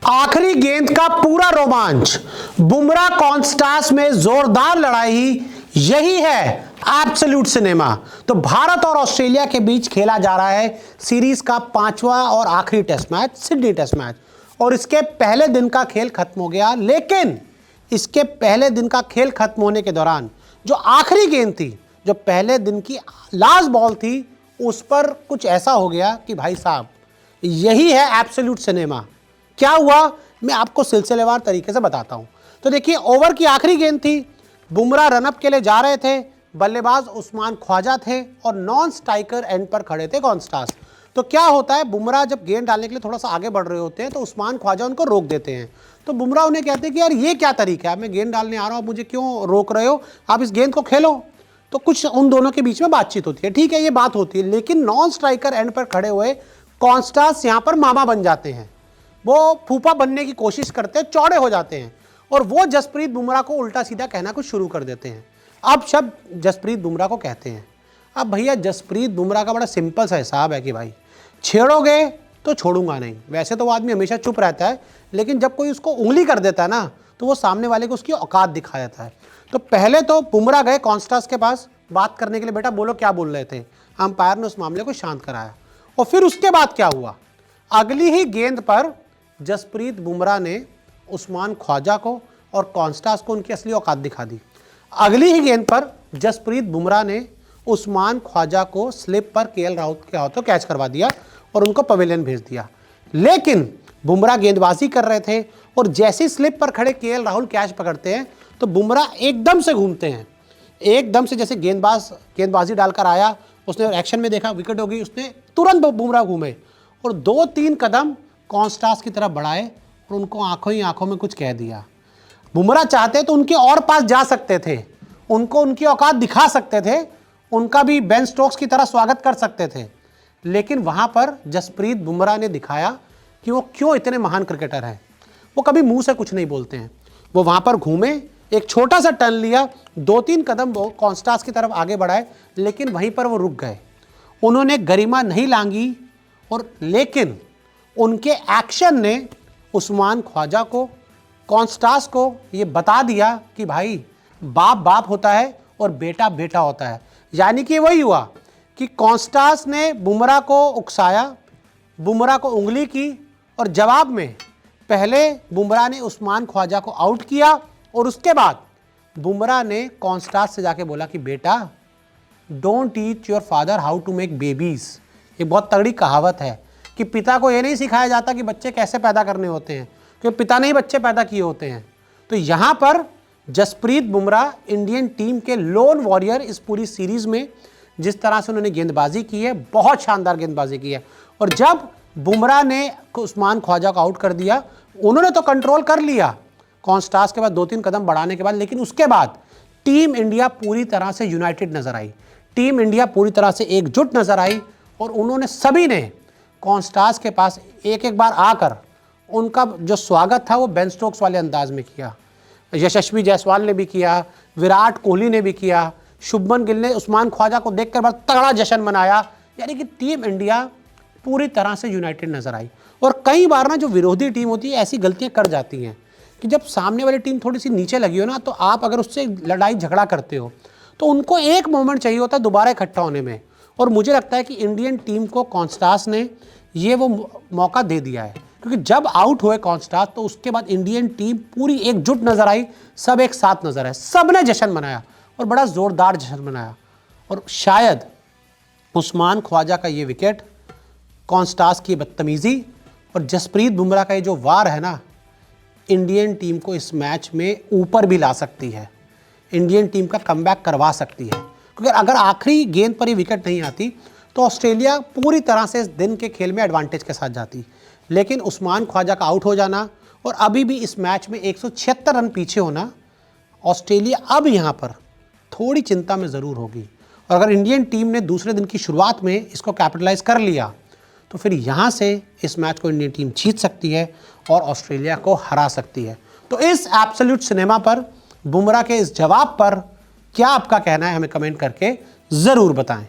आखिरी गेंद का पूरा रोमांच, बुमराह कॉन्स्टास में जोरदार लड़ाई, यही है एब्सोल्यूट सिनेमा। तो भारत और ऑस्ट्रेलिया के बीच खेला जा रहा है सीरीज का 5वां और आखिरी test match, Sydney test match. और इसके पहले दिन का खेल खत्म हो गया, लेकिन इसके पहले दिन का खेल खत्म होने के दौरान जो आखिरी गेंद थी, जो पहले दिन की लास्ट बॉल थी, उस पर कुछ ऐसा हो गया कि भाई साहब, यही है एब्सोल्यूट सिनेमा। क्या हुआ मैं आपको सिलसिलेवार तरीके से बताता हूं। तो देखिए, ओवर की आखिरी गेंद थी, बुमराह रनअप के लिए जा रहे थे, बल्लेबाज उस्मान ख्वाजा थे और नॉन स्ट्राइकर एंड पर खड़े थे कॉन्स्टास। तो क्या होता है, बुमराह जब गेंद डालने के लिए थोड़ा सा आगे बढ़ रहे होते हैं तो उस्मान ख्वाजा उनको रोक देते हैं। तो बुमराह उन्हें कहते हैं कि यार ये क्या तरीका है, मैं गेंद डालने आ रहा हूँ, मुझे क्यों रोक रहे हो, आप इस गेंद को खेलो। तो कुछ उन दोनों के बीच में बातचीत होती है, ठीक है, ये बात होती है। लेकिन नॉन स्ट्राइकर एंड पर खड़े हुए कॉन्स्टास यहाँ पर मामा बन जाते हैं, वो फूफा बनने की कोशिश करते हैं, चौड़े हो जाते हैं और वो जसप्रीत बुमराह को उल्टा सीधा कहना कुछ शुरू कर देते हैं। अब शब्द जसप्रीत बुमराह को कहते हैं। अब भैया जसप्रीत बुमराह का बड़ा सिंपल सा हिसाब है कि भाई छेड़ोगे तो छोड़ूंगा नहीं। वैसे तो वो आदमी हमेशा चुप रहता है, लेकिन जब कोई उसको उंगली कर देता है ना, तो वो सामने वाले को उसकी औकात दिखा देता है। तो पहले तो बुमराह गए कॉन्स्टास के पास बात करने के लिए, बेटा बोलो क्या बोल रहे थे। अंपायर ने उस मामले को शांत कराया। और फिर उसके बाद क्या हुआ, अगली ही गेंद पर जसप्रीत बुमराह ने उस्मान ख्वाजा को और कॉन्स्टास को उनकी असली औकात दिखा दी। अगली ही गेंद पर जसप्रीत बुमराह ने उस्मान ख्वाजा को स्लिप पर केएल राहुल के हाथों कैच करवा दिया और उनको पवेलियन भेज दिया। लेकिन बुमराह गेंदबाजी कर रहे थे और जैसे स्लिप पर खड़े केएल राहुल कैच पकड़ते हैं तो बुमराह एकदम से घूमते हैं, एकदम से जैसे गेंदबाजी डालकर आया, उसने एक्शन में देखा विकेट हो गई, उसने तुरंत बुमराह घूमे और 2-3 कदम कॉन्स्टास की तरफ बढ़ाए और उनको आंखों ही आंखों में कुछ कह दिया। बुमराह चाहते तो उनके और पास जा सकते थे, उनको उनकी औकात दिखा सकते थे, उनका भी बेन स्टोक्स की तरह स्वागत कर सकते थे। लेकिन वहां पर जसप्रीत बुमराह ने दिखाया कि वो क्यों इतने महान क्रिकेटर हैं। वो कभी मुंह से कुछ नहीं बोलते हैं। वो वहां पर घूमे, एक छोटा सा टर्न लिया, 2-3 कदम वो कॉन्स्टास की तरफ आगे बढ़ाए, लेकिन वहीं पर वो रुक गए। उन्होंने गरिमा नहीं लांगी और लेकिन उनके एक्शन ने उस्मान ख्वाजा को, कॉन्स्टास को ये बता दिया कि भाई बाप बाप होता है और बेटा बेटा होता है। यानी कि वही हुआ कि कॉन्स्टास ने बुमराह को उकसाया, बुमराह को उंगली की और जवाब में पहले बुमराह ने उस्मान ख्वाजा को आउट किया और उसके बाद बुमराह ने कॉन्स्टास से जाके बोला कि बेटा don't teach your father how to make babies. ये बहुत तगड़ी कहावत है कि पिता को ये नहीं सिखाया जाता कि बच्चे कैसे पैदा करने होते हैं, क्योंकि पिता ने ही बच्चे पैदा किए होते हैं। तो यहाँ पर जसप्रीत बुमराह इंडियन टीम के लोन वॉरियर इस पूरी सीरीज में जिस तरह से उन्होंने गेंदबाजी की है, बहुत शानदार गेंदबाजी की है। और जब बुमराह ने उस्मान ख्वाजा को आउट कर दिया, उन्होंने तो कंट्रोल कर लिया कॉन्स्टास के बाद 2-3 कदम बढ़ाने के बाद, लेकिन उसके बाद टीम इंडिया पूरी तरह से यूनाइटेड नजर आई, टीम इंडिया पूरी तरह से एकजुट नजर आई और उन्होंने सभी ने कॉन्स्टास के पास एक एक बार आकर उनका जो स्वागत था वो बेन स्टोक्स वाले अंदाज में किया। यशस्वी जायसवाल ने भी किया, विराट कोहली ने भी किया, शुभमन गिल ने उस्मान ख्वाजा को देखकर बड़ा तगड़ा जश्न मनाया। यानी कि टीम इंडिया पूरी तरह से यूनाइटेड नजर आई। और कई बार ना जो विरोधी टीम होती है ऐसी गलतियां कर जाती हैं कि जब सामने वाली टीम थोड़ी सी नीचे लगी हो ना, तो आप अगर उससे लड़ाई झगड़ा करते हो तो उनको एक मोमेंट चाहिए होता है दोबारा इकट्ठा होने में। और मुझे लगता है कि इंडियन टीम को कॉन्स्टास ने ये वो मौका दे दिया है, क्योंकि जब आउट हुए कॉन्स्टास तो उसके बाद इंडियन टीम पूरी एकजुट नजर आई, सब एक साथ नजर आए, सब ने जश्न मनाया और बड़ा जोरदार जश्न मनाया। और शायद उस्मान ख्वाजा का ये विकेट, कॉन्स्टास की बदतमीजी और जसप्रीत बुमराह का ये जो वार है ना, इंडियन टीम को इस मैच में ऊपर भी ला सकती है, इंडियन टीम का कमबैक करवा सकती है। क्योंकि अगर आखिरी गेंद पर ही विकेट नहीं आती तो ऑस्ट्रेलिया पूरी तरह से इस दिन के खेल में एडवांटेज के साथ जाती। लेकिन उस्मान ख्वाजा का आउट हो जाना और अभी भी इस मैच में 176 रन पीछे होना, ऑस्ट्रेलिया अब यहाँ पर थोड़ी चिंता में ज़रूर होगी। और अगर इंडियन टीम ने दूसरे दिन की शुरुआत में इसको कैपिटलाइज कर लिया तो फिर यहाँ से इस मैच को इंडियन टीम जीत सकती है और ऑस्ट्रेलिया को हरा सकती है। तो इस एब्सोल्यूट सिनेमा पर बुमराह के इस जवाब पर क्या आपका कहना है, हमें कमेंट करके ज़रूर बताएं।